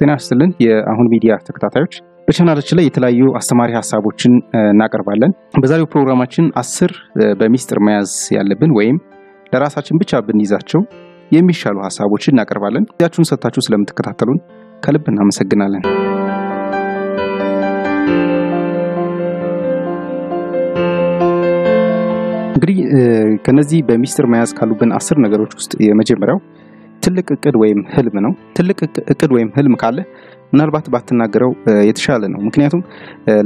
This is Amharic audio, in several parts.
ጤና ይስጥልን የአሁን ሚዲያ ተከታታዮች በቻናላችን ላይ የተለያዩ አስተማሪ ሐሳቦችን እናቀርባለን። በዛሬው ፕሮግራማችን 10 በሚስጥር መያዝ ያለብን ወይም ለራሳችን ብቻ ብንይዛቸው የሚሻሉ ሐሳቦችን እናቀርባለን። ያችሁን ሰጣችሁ ስለምትከታተሉን ከልብ እናመሰግናለን። እንግዲህ ከነዚህ በሚስጥር መያዝ ካሉብን 10 ነገሮች ውስጥ የመጀመሪያው ትልቅ እቅድ ወይም ህልም ነው። ትልቅ እቅድ ወይም ህልም ካለ ምናልባት ባትናገረው የተሻለ ነው። ምክንያቱም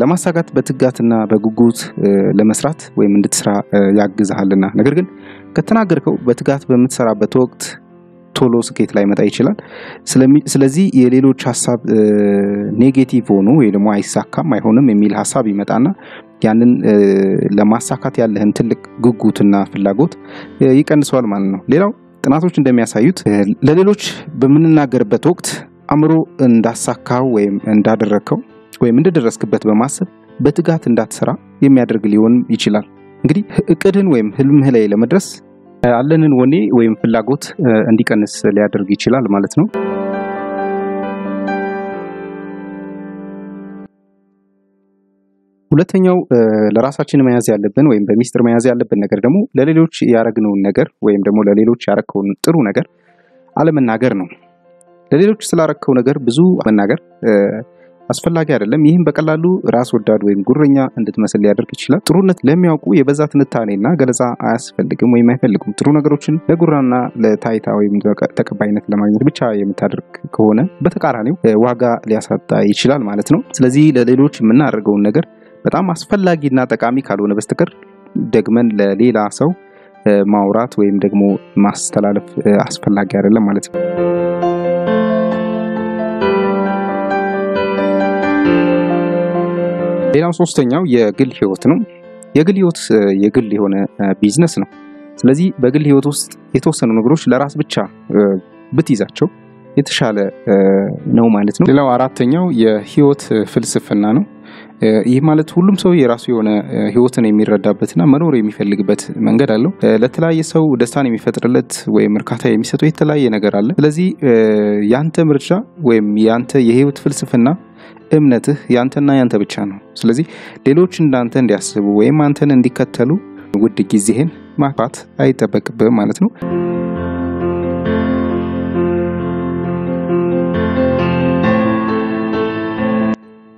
ለማሳካት በትጋትና በጉጉት ለመስራት ወይም እንድትሰራ ያግዛልና። ነገር ግን ከተናገርከው በትጋት በመትሰራበት ወቅት ቶሎ ስኬት ላይ መጣ ይችላል። ስለዚህ የሌሎች ሐሳብ ኔጌቲቭ ሆኖ ወይ ደግሞ አይሳካም አይሆንም የሚል ሐሳብ ይመጣና ያንን ለማሳካት ያለህን ትልቅ ጉጉትና ፍላጎት ይቀንሰዋል ማለት ነው። ሌላው ጥናቶች እንደሚያሳዩት ለሌሎች በመናገርበት ወቅት አእምሮ እንዳሳካው ወይም እንዳደረከው ወይም እንደደረስክበት በማሰብ በትጋት እንዳትሰራ የሚያደርግ ሊሆን ይችላል። እንግዲህ እቅድን ወይም ህልምህ ላይ ለመድረስ አለንን ወኔ ወይም ፍላጎት እንዲቀንስ ሊያደርግ ይችላል ማለት ነው። ሁለተኛው ለራሳችን መያዝ ያለብን ወይም በሚስጥር መያዝ ያለብን ነገር ደግሞ ለሌሎች ያረግነው ነገር ወይም ደግሞ ለሌሎች ያረከው ጥሩ ነገር አለመናገር ነው። ለሌሎች ስላረከው ነገር ብዙ መናገር አስፈላጊ አይደለም። ይህም በቀላሉ ራስ ወዳድ ወይም ጉረኛ እንድትመስል ሊያደርግ ይችላል። ጥሩነት ለሚያውቁ የበዛ ትንታኔና ገለጻ አያስፈልግም ወይም አይፈልጉም። ጥሩ ነገሮችን ለጉራና ለታይታ ወይም ተቀባይነት ለማግኘት ብቻ የምታደርግ ከሆነ በተቃራኒው ዋጋ ሊያሳጣ ይችላል ማለት ነው። ስለዚህ ለሌሎች የምናደርገው ነገር በጣም አስፈላጊና ጠቃሚ ካልሆነ በስተቀር ደግመን ለሌላ ሰው ማውራት ወይም ደግሞ ማስተላለፍ አስፈላጊ አይደለም ማለት ነው። ሌላው ሶስተኛው የግል ህይወት ነው። የግል ህይወት የግል የሆነ ቢዝነስ ነው። ስለዚህ በግል ህይወት ውስጥ የተወሰኑ ነገሮች ለራስ ብቻ ብትይዛቸው የተሻለ ነው ማለት ነው። ሌላው አራተኛው የህይወት ፍልስፍና ነው። ይህ ማለት ሁሉም ሰው የራሱ የሆነ ህይወትን የሚረዳበትና መኖር የሚፈልግበት መንገድ አለው። ለተለያየ ሰው ደስታን የሚፈጥርለት ወይም እርካታ የሚሰጠው የተለያየ ነገር አለ። ስለዚህ ያንተ ምርጫ ወይም ያንተ የህይወት ፍልስፍና እምነትህ ያንተና ያንተ ብቻ ነው። ስለዚህ ሌሎች እንዳንተ እንዲያስቡ ወይም አንተን እንዲከተሉ ውድ ጊዜህን ማጥፋት አይጠበቅብህም ማለት ነው።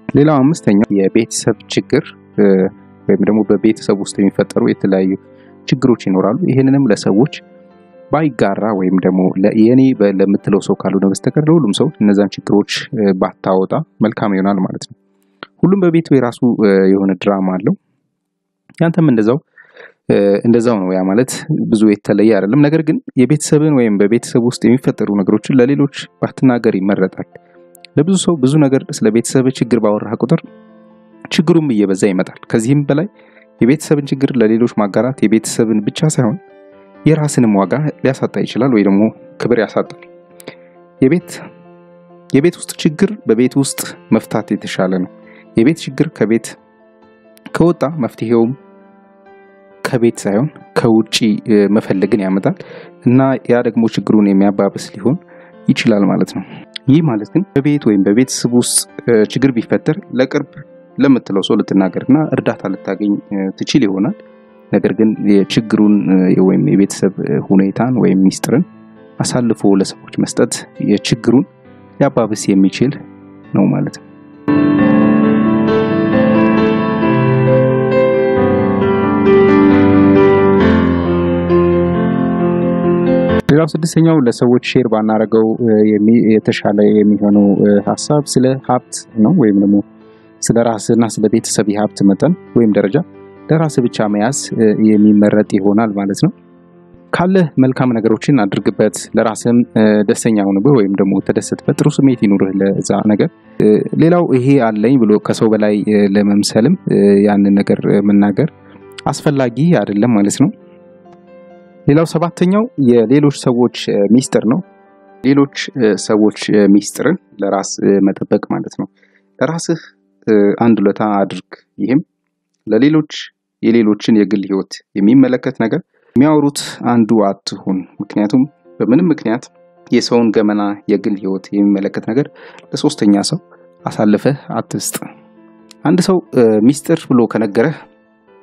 ሌላው አምስተኛው የቤተሰብ ችግር ወይም ደግሞ በቤተሰብ ውስጥ የሚፈጠሩ የተለያዩ ችግሮች ይኖራሉ። ይሄንንም ለሰዎች ባይጋራ ወይም ደግሞ ለየኔ ለምትለው ሰው ካልሆነ በስተቀር ለሁሉም ሰው እነዛን ችግሮች ባታወጣ መልካም ይሆናል ማለት ነው። ሁሉም በቤቱ የራሱ የሆነ ድራማ አለው። ያንተም እንደዛው ነው። ያ ማለት ብዙ የተለየ አይደለም። ነገር ግን የቤተሰብን ወይም በቤተሰብ ውስጥ የሚፈጠሩ ነገሮችን ለሌሎች ባትናገር ይመረጣል። ለብዙ ሰው ብዙ ነገር ስለ ቤተሰብ ችግር ባወራህ ቁጥር ችግሩም እየበዛ ይመጣል። ከዚህም በላይ የቤተሰብን ችግር ለሌሎች ማጋራት የቤተሰብን ብቻ ሳይሆን የራስንም ዋጋ ሊያሳጣ ይችላል ወይ ደግሞ ክብር ያሳጣል። የቤት ውስጥ ችግር በቤት ውስጥ መፍታት የተሻለ ነው። የቤት ችግር ከቤት ከወጣ መፍትሄውም ከቤት ሳይሆን ከውጪ መፈለግን ያመጣል እና ያ ደግሞ ችግሩን የሚያባብስ ሊሆን ይችላል ማለት ነው። ይህ ማለት ግን በቤት ወይም በቤተሰብ ውስጥ ችግር ቢፈጠር ለቅርብ ለምትለው ሰው ልትናገርና እርዳታ ልታገኝ ትችል ይሆናል። ነገር ግን የችግሩን ወይም የቤተሰብ ሁኔታን ወይም ሚስጥርን አሳልፎ ለሰዎች መስጠት የችግሩን ሊያባብስ የሚችል ነው ማለት ነው። ሌላው ስድስተኛው ለሰዎች ሼር ባናረገው የተሻለ የሚሆነው ሐሳብ ስለ ሀብት ነው ወይም ደግሞ ስለ ራስና ስለ ቤተሰብ የሀብት መጠን ወይም ደረጃ ለራስ ብቻ መያዝ የሚመረጥ ይሆናል ማለት ነው። ካለ መልካም ነገሮችን አድርግበት፣ ለራስም ደስተኛ ሁንበት ወይም ደግሞ ተደሰትበት፣ ጥሩ ስሜት ይኑርህ ለዛ ነገር። ሌላው ይሄ አለኝ ብሎ ከሰው በላይ ለመምሰልም ያንን ነገር መናገር አስፈላጊ አይደለም ማለት ነው። ሌላው ሰባተኛው የሌሎች ሰዎች ሚስጥር ነው። ሌሎች ሰዎች ሚስጥርን ለራስ መጠበቅ ማለት ነው። ለራስህ አንድ ለታ አድርግ። ይሄም ለሌሎች የሌሎችን የግል ህይወት የሚመለከት ነገር የሚያወሩት አንዱ አትሁን። ምክንያቱም በምንም ምክንያት የሰውን ገመና የግል ህይወት የሚመለከት ነገር ለሶስተኛ ሰው አሳልፈህ አትስጥ። አንድ ሰው ሚስጥር ብሎ ከነገረህ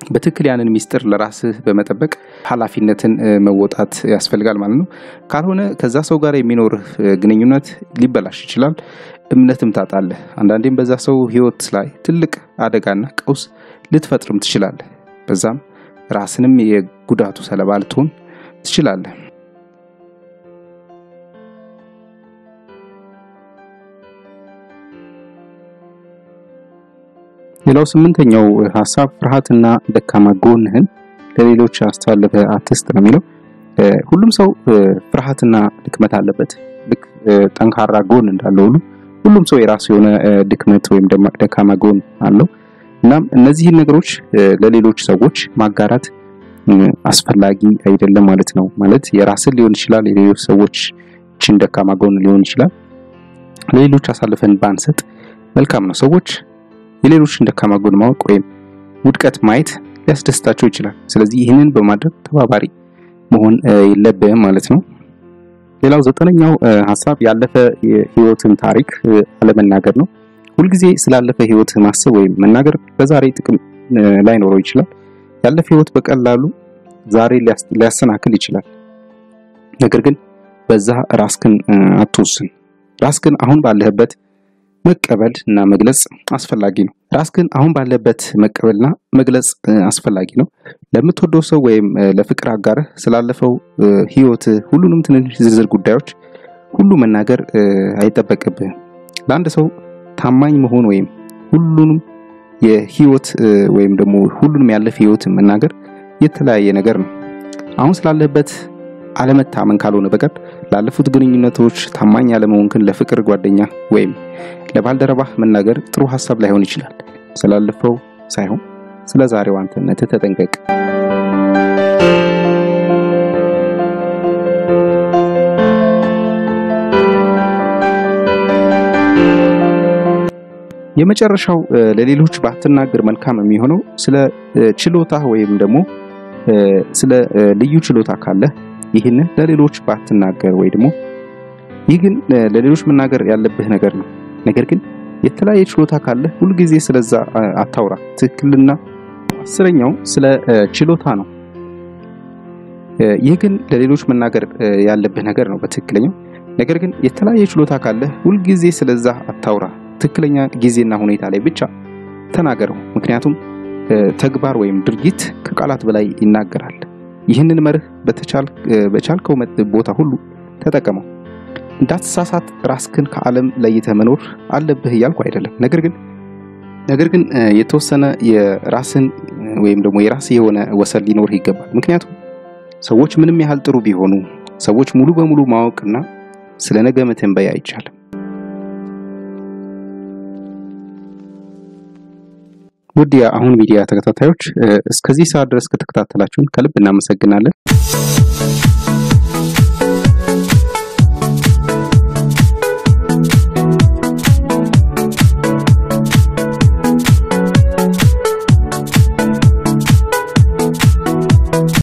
በትክክል ያንን ሚስጥር ለራስህ በመጠበቅ ኃላፊነትን መወጣት ያስፈልጋል ማለት ነው። ካልሆነ ከዛ ሰው ጋር የሚኖርህ ግንኙነት ሊበላሽ ይችላል፣ እምነትም ታጣለህ። አንዳንዴም በዛ ሰው ህይወት ላይ ትልቅ አደጋና ቀውስ ልትፈጥርም ትችላለህ። በዛም ራስንም የጉዳቱ ሰለባ ልትሆን ትችላለህ። ሌላው ስምንተኛው ሐሳብ ፍርሃትና ደካማ ጎንህን ለሌሎች አስተላልፈ አትስጥ ነው የሚለው። ሁሉም ሰው ፍርሃትና ድክመት አለበት። ልክ ጠንካራ ጎን እንዳለው ሁሉም ሰው የራሱ የሆነ ድክመት ወይም ደካማ ጎን አለው። እናም እነዚህ ነገሮች ለሌሎች ሰዎች ማጋራት አስፈላጊ አይደለም ማለት ነው። ማለት የራስን ሊሆን ይችላል፣ የሌሎች ሰዎችን ደካማ ጎን ሊሆን ይችላል። ለሌሎች አሳልፈን ባንሰጥ መልካም ነው። ሰዎች የሌሎችን ደካማ ጎን ማወቅ ወይም ውድቀት ማየት ሊያስደስታቸው ይችላል። ስለዚህ ይህንን በማድረግ ተባባሪ መሆን የለብህም ማለት ነው። ሌላው ዘጠነኛው ሐሳብ ያለፈ ሕይወትን ታሪክ አለመናገር ነው። ሁሉ ጊዜ ስላለፈ ሕይወት ማሰብ ወይም መናገር በዛሬ ጥቅም ላይኖረው ይችላል። ያለፈ ሕይወት በቀላሉ ዛሬ ሊያሰናክል ይችላል። ነገር ግን በዛ ራስክን አትወስን። ራስክን አሁን ባለህበት መቀበልና መግለጽ አስፈላጊ ነው። ራስክን አሁን ባለበት መቀበልና መግለጽ አስፈላጊ ነው። ለምትወደው ሰው ወይም ለፍቅር አጋርህ ስላለፈው ሕይወት ሁሉንም ትንንሽ ዝርዝር ጉዳዮች ሁሉ መናገር አይጠበቅብህም። ለአንድ ሰው ታማኝ መሆን ወይም ሁሉንም የሕይወት ወይም ደግሞ ሁሉንም ያለፈ ሕይወት መናገር የተለያየ ነገር ነው። አሁን ስላለበት አለመታመን ካልሆነ በቀር ላለፉት ግንኙነቶች ታማኝ ያለመሆንክን ለፍቅር ጓደኛ ወይም ለባልደረባህ መናገር ጥሩ ሐሳብ ላይሆን ይችላል። ስላለፈው ሳይሆን ስለዛሬው አንተነት ተጠንቀቅ። የመጨረሻው ለሌሎች ባትናገር መልካም የሚሆነው ስለ ችሎታ ወይም ደግሞ ስለ ልዩ ችሎታ ካለ ይሄን ለሌሎች ባትናገር ወይ ደግሞ ይሄን ለሌሎች መናገር ያለብህ ነገር ነው። ነገር ግን የተለያየ ችሎታ ካለ ሁሉ ጊዜ ስለዛ አታውራ። ትክክልና አስረኛው ስለ ችሎታ ነው። ይሄን ለሌሎች መናገር ያለብህ ነገር ነው በትክክለኛው። ነገር ግን የተለያየ ችሎታ ካለ ሁሉ ጊዜ ስለዛ አታውራ። ትክክለኛ ጊዜና ሁኔታ ላይ ብቻ ተናገረው። ምክንያቱም ተግባር ወይም ድርጊት ከቃላት በላይ ይናገራል። ይህንን መርህ በቻልከው ቦታ ሁሉ ተጠቀመው። እንዳትሳሳት ራስክን ከዓለም ለይተህ መኖር አለብህ እያልኩ አይደለም። ነገር ግን የተወሰነ የራስን ወይም ደግሞ የራስ የሆነ ወሰን ሊኖር ይገባል። ምክንያቱም ሰዎች ምንም ያህል ጥሩ ቢሆኑ ሰዎች ሙሉ በሙሉ ማወቅና ስለነገ መተንበይ አይቻልም። ውድ የአሁን ሚዲያ ተከታታዮች እስከዚህ ሰዓት ድረስ ከተከታተላችሁን ከልብ እናመሰግናለን።